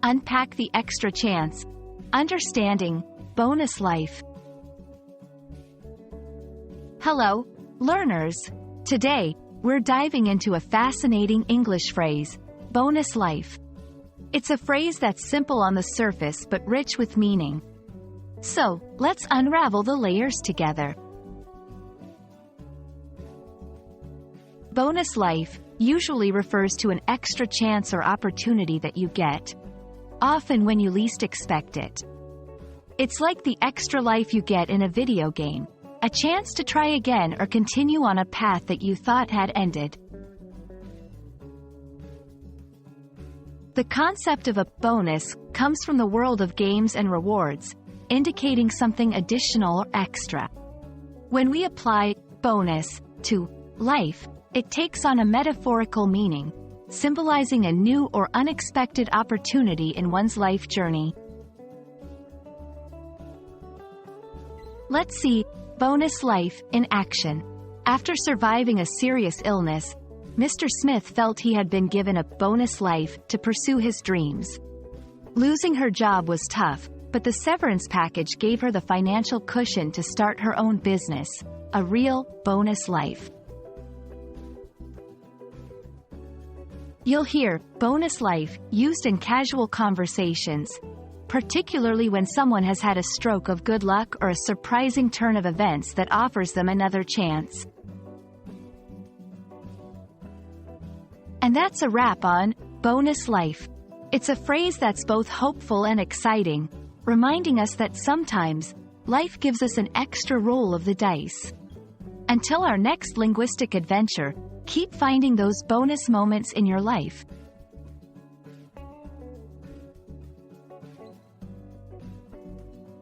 Unpack the Extra Chance. Understanding bonus life. Hello, learners. Today, we're diving into a fascinating English phrase, bonus life. It's a phrase that's simple on the surface but rich with meaning. So, let's unravel the layers together. Bonus life usually refers to an extra chance or opportunity that you get, often when you least expect it. It's like the extra life you get in a video game, a chance to try again or continue on a path that you thought had ended. The concept of a bonus comes from the world of games and rewards, indicating something additional or extra. When we apply bonus to life, it takes on a metaphorical meaning, symbolizing a new or unexpected opportunity in one's life journey. Let's see bonus life in action. After surviving a serious illness, Mr. Smith felt he had been given a bonus life to pursue his dreams. Losing her job was tough, but the severance package gave her the financial cushion to start her own business, a real bonus life. You'll hear bonus life used in casual conversations, particularly when someone has had a stroke of good luck or a surprising turn of events that offers them another chance. And that's a wrap on bonus life. It's a phrase that's both hopeful and exciting, reminding us that sometimes life gives us an extra roll of the dice. Until our next linguistic adventure, keep finding those bonus moments in your life.